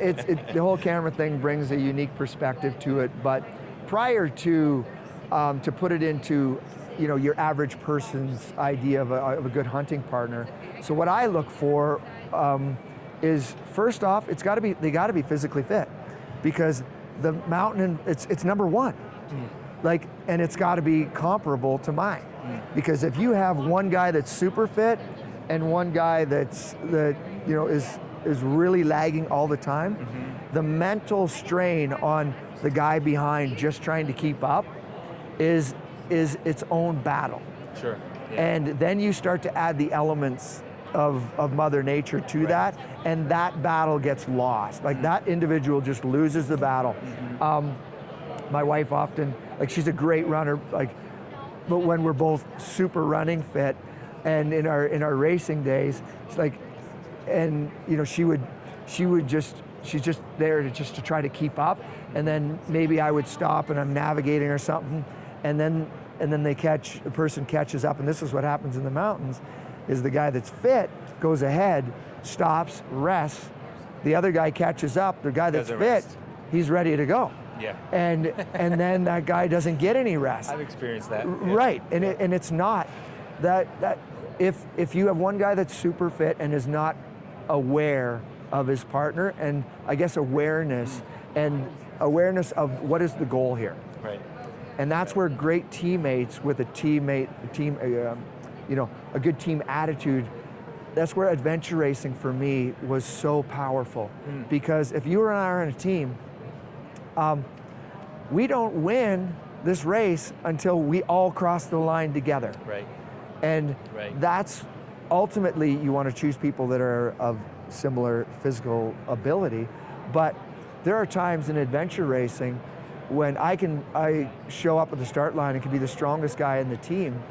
the whole camera thing brings a unique perspective to it. But prior to put it into your average person's idea of a good hunting partner, so what I look for is, first off, they got to be physically fit, because the mountain, it's number one. Like, and it's got to be comparable to mine, because if you have one guy that's super fit and one guy that is really lagging all the time, the mental strain on the guy behind just trying to keep up is its own battle. Sure. Yeah. And then you start to add the elements of Mother Nature to that, and that battle gets lost. Like, that individual just loses the battle. My wife often, she's a great runner, but when we're both super running fit, and in our racing days, it's like, and she's just there to try to keep up, and then maybe I would stop and I'm navigating or something, and then the person catches up, and this is what happens in the mountains, is the guy that's fit goes ahead, stops, rests, the other guy catches up, the guy that's fit, he's ready to go. Yeah. And then that guy doesn't get any rest. I've experienced that. Yeah. Right, and it's not that if you have one guy that's super fit and is not aware of his partner, and I guess awareness of what is the goal here. Right. And that's where great teammates with a good team attitude, that's where adventure racing for me was so powerful. Because if you and I are on a team, we don't win this race until we all cross the line together. Right. And that's ultimately, you want to choose people that are of similar physical ability, but there are times in adventure racing when I show up at the start line and can be the strongest guy in the team,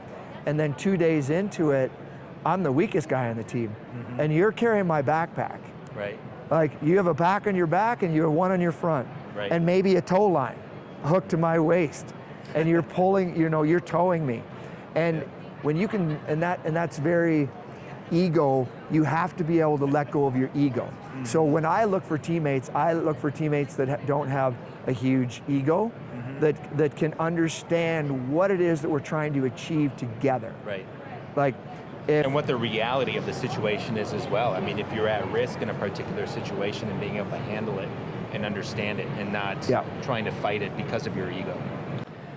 and then 2 days into it, I'm the weakest guy on the team, and you're carrying my backpack. Right. Like, you have a pack on your back and you have one on your front, and maybe a tow line hooked to my waist, and you're pulling, you're towing me, and when you can, and that's very ego. You have to be able to let go of your ego. So when I look for teammates that don't have a huge ego, that can understand what it is that we're trying to achieve together. Right. Like, if, And what the reality of the situation is as well. I mean, if you're at risk in a particular situation and being able to handle it and understand it and not trying to fight it because of your ego.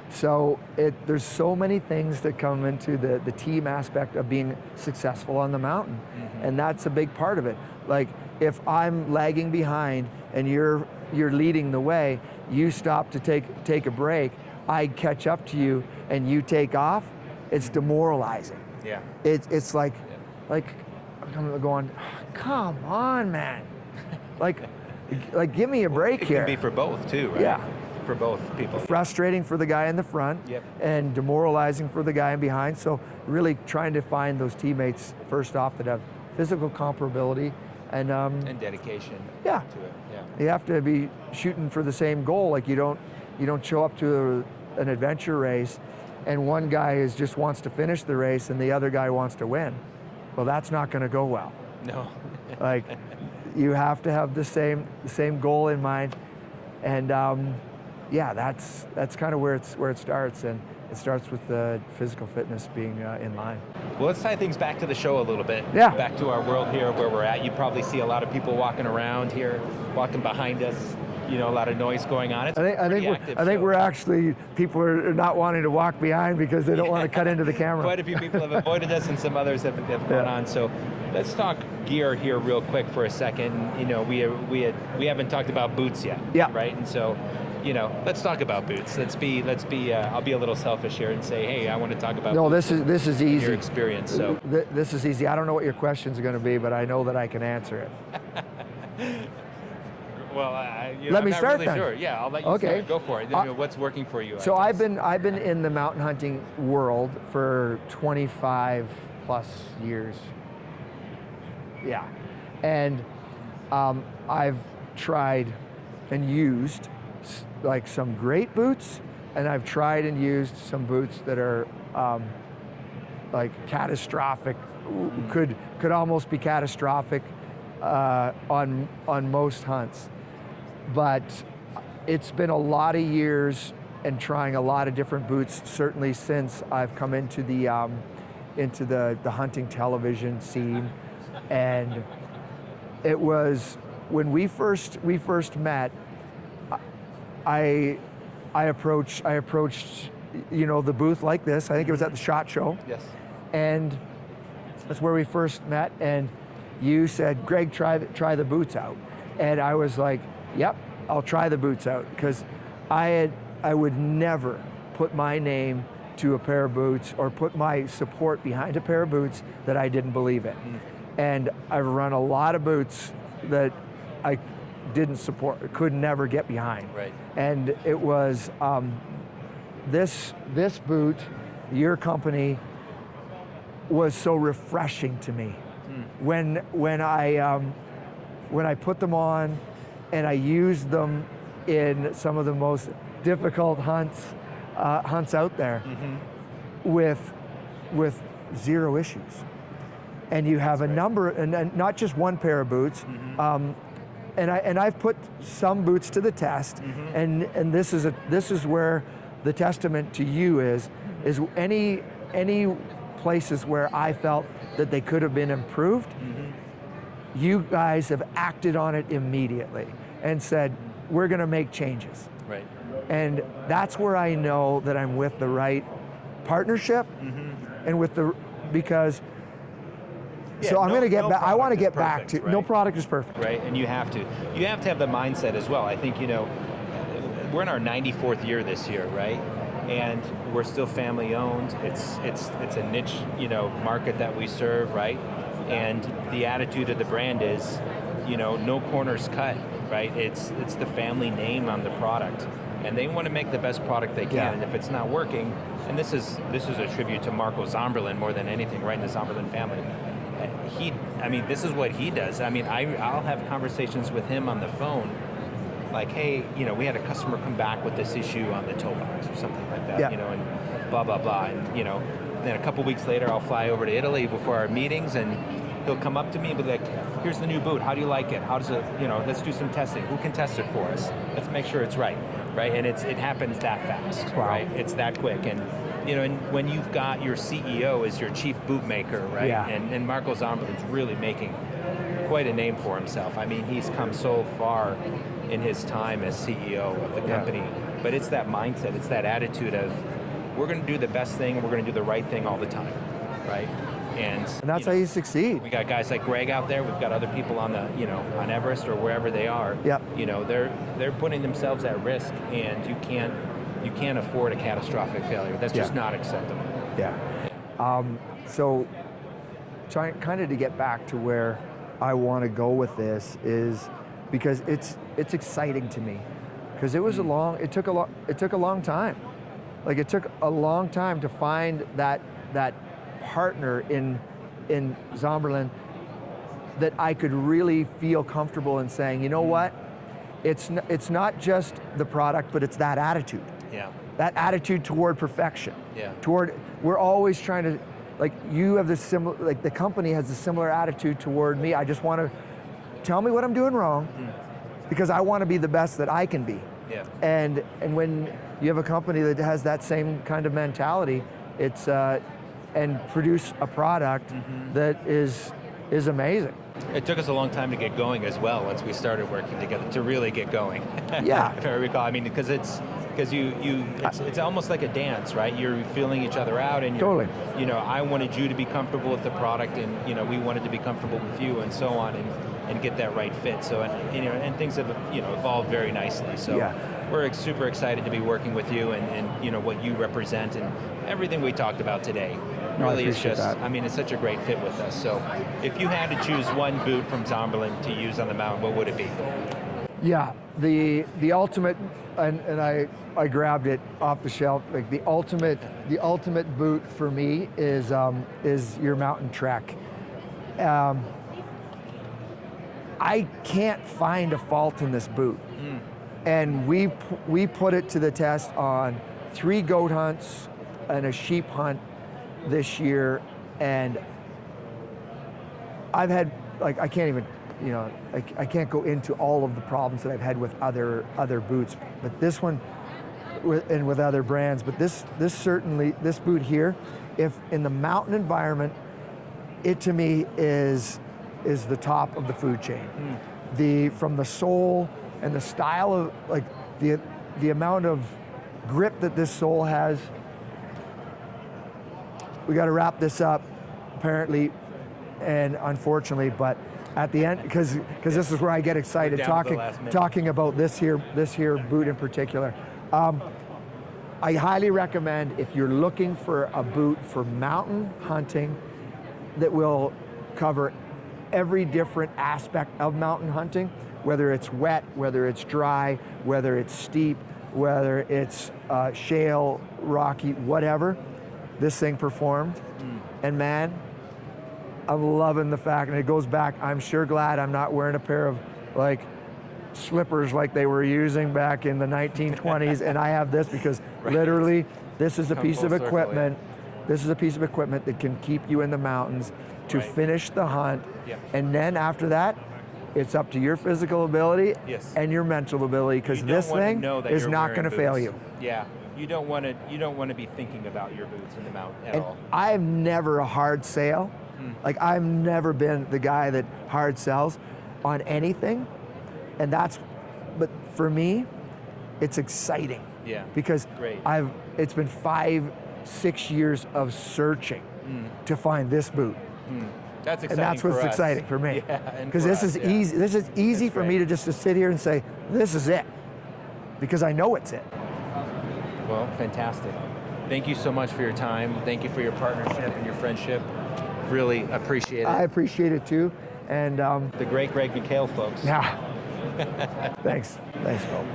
So there's so many things that come into the team aspect of being successful on the mountain, and that's a big part of it. Like, if I'm lagging behind and you're leading the way, you stop to take a break, I catch up to you and you take off, it's demoralizing. Yeah. It's like I'm going, come on, man. like give me a break it here. It can be for both too, right? Yeah. For both people. Frustrating for the guy in the front, and demoralizing for the guy in behind. So really trying to find those teammates first off that have physical comparability and dedication. Yeah. To it. Yeah. You have to be shooting for the same goal. Like, you don't show up to an adventure race and one guy just wants to finish the race and the other guy wants to win. Well, that's not going to go well. No. Like, you have to have the same goal in mind, and yeah, that's kind of where it starts, and it starts with the physical fitness being in line. Well, let's tie things back to the show a little bit. Yeah. Back to our world here where we're at. You probably see a lot of people walking around here, walking behind us. You know, a lot of noise going on. It's I think we're actually, people are not wanting to walk behind because they don't want to cut into the camera. Quite a few people have avoided us, and some others have gone on. So let's talk gear here real quick for a second. You know, we haven't talked about boots yet. Yeah. Right. And so, you know, let's talk about boots. Let's be. I'll be a little selfish here and say, hey, I want to talk about. No, this is easy. Your experience. So this is easy. I don't know what your questions are going to be, but I know that I can answer it. Well, let me I'm start not really then. Sure. Yeah, I'll let you start. Go for it. What's working for you? So I've been in the mountain hunting world for 25 plus years. Yeah, and I've tried and used like some great boots, and I've tried and used some boots that are like catastrophic, could almost be catastrophic on most hunts. But it's been a lot of years and trying a lot of different boots, certainly since I've come into the hunting television scene. And it was when we first met, I approached the booth like this. I think it was at the SHOT Show. Yes. And that's where we first met, and you said, Greg, try the boots out. And I was like, yep, I'll try the boots out, because I would never put my name to a pair of boots or put my support behind a pair of boots that I didn't believe in. And I've run a lot of boots that I didn't support, could never get behind. Right. And it was this boot, your company, was so refreshing to me. When I put them on and I used them in some of the most difficult hunts out there, with zero issues. And you have a number, and not just one pair of boots. And I've put some boots to the test, and this is where the testament to you is any places where I felt that they could have been improved, you guys have acted on it immediately and said, we're going to make changes. Right. And that's where I know that I'm with the right partnership, and because. Yeah, so I'm going to get back. I want to get back to. Right? No product is perfect. Right, and you have to have the mindset as well. I think we're in our 94th year this year, right? And we're still family owned. It's a niche, market that we serve, right? And the attitude of the brand is, no corners cut, right? It's the family name on the product, and they want to make the best product they can. Yeah. And if it's not working, and this is a tribute to Marco Zamberlan more than anything, right? In the Zamberlan family. This is what he does. I'll have conversations with him on the phone, like, hey, we had a customer come back with this issue on the toe box or something like that, and blah, blah, blah. And, then a couple weeks later, I'll fly over to Italy before our meetings, and he'll come up to me and be like, here's the new boot. How do you like it? How does it, let's do some testing. Who can test it for us? Let's make sure it's right. right? And it happens that fast, Wow. right? It's that quick. And and when you've got your CEO as your chief boot maker, right? Yeah. And Marco Zamberlan's really making quite a name for himself. I mean, he's come so far in his time as CEO of the company, but it's that mindset, it's that attitude of, we're going to do the best thing, we're going to do the right thing all the time, right? And that's how you succeed. We got guys like Greg out there. We've got other people on the, on Everest or wherever they are. Yep. They're putting themselves at risk, and you can't afford a catastrophic failure. That's just not acceptable. Yeah. So, trying kind of to get back to where I want to go with this is because it's exciting to me, because it took a long time. Like, it took a long time to find that partner in Zamberlan that I could really feel comfortable in saying, you know what, it's not just the product, but it's that attitude. Yeah. That attitude toward perfection. Yeah. We're always trying to, like, you have this similar, like, the company has a similar attitude toward me. I just want to tell me what I'm doing wrong, because I want to be the best that I can be. Yeah. And when you have a company that has that same kind of mentality, it's and produce a product that is amazing. It took us a long time to get going as well once we started working together to really get going. Yeah. If I recall, I mean, because it's almost like a dance, right? You're feeling each other out, and Totally. I wanted you to be comfortable with the product, and we wanted to be comfortable with you, and so on, and get that right fit. So and things have evolved very nicely. So we're super excited to be working with you, and what you represent, and everything we talked about today. Really, it's just, that. I mean, it's such a great fit with us. So if you had to choose one boot from Zamberlan to use on the mountain, what would it be? Yeah, the ultimate, and I grabbed it off the shelf. Like, the ultimate boot for me is your mountain trek. I can't find a fault in this boot, and we put it to the test on 3 goat hunts and a sheep hunt this year, and I've had, like, I can't even, I can't go into all of the problems that I've had with other boots, but this one, and with other brands, but this boot here, if in the mountain environment, it to me is the top of the food chain. From the sole and the style of, like, the amount of grip that this sole has. We got to wrap this up, apparently, and unfortunately, but at the end, because this is where I get excited talking about this here boot in particular. I highly recommend, if you're looking for a boot for mountain hunting that will cover every different aspect of mountain hunting, whether it's wet, whether it's dry, whether it's steep, whether it's shale, rocky, whatever, this thing performed. And man, I'm loving the fact, and it goes back, I'm sure glad I'm not wearing a pair of, like, slippers like they were using back in the 1920s, and I have this because literally this is a piece of equipment. This is a piece of equipment that can keep you in the mountains to finish the hunt. And then after that, it's up to your physical ability and your mental ability, because this thing is not going to fail you. Yeah. You don't want to be thinking about your boots in the mountain at all. I'm never a hard sale. Like, I've never been the guy that hard sells on anything, and but for me, it's exciting. Yeah. Because it's been 5-6 years of searching to find this boot. That's exciting. And that's what's exciting for me. Because this is easy. This is easy for me to sit here and say, this is it, because I know it's it. Well, fantastic. Thank you so much for your time. Thank you for your partnership and your friendship. Really appreciate it. I appreciate it too. And the great Greg McHale, folks. Yeah. Thanks, Phil.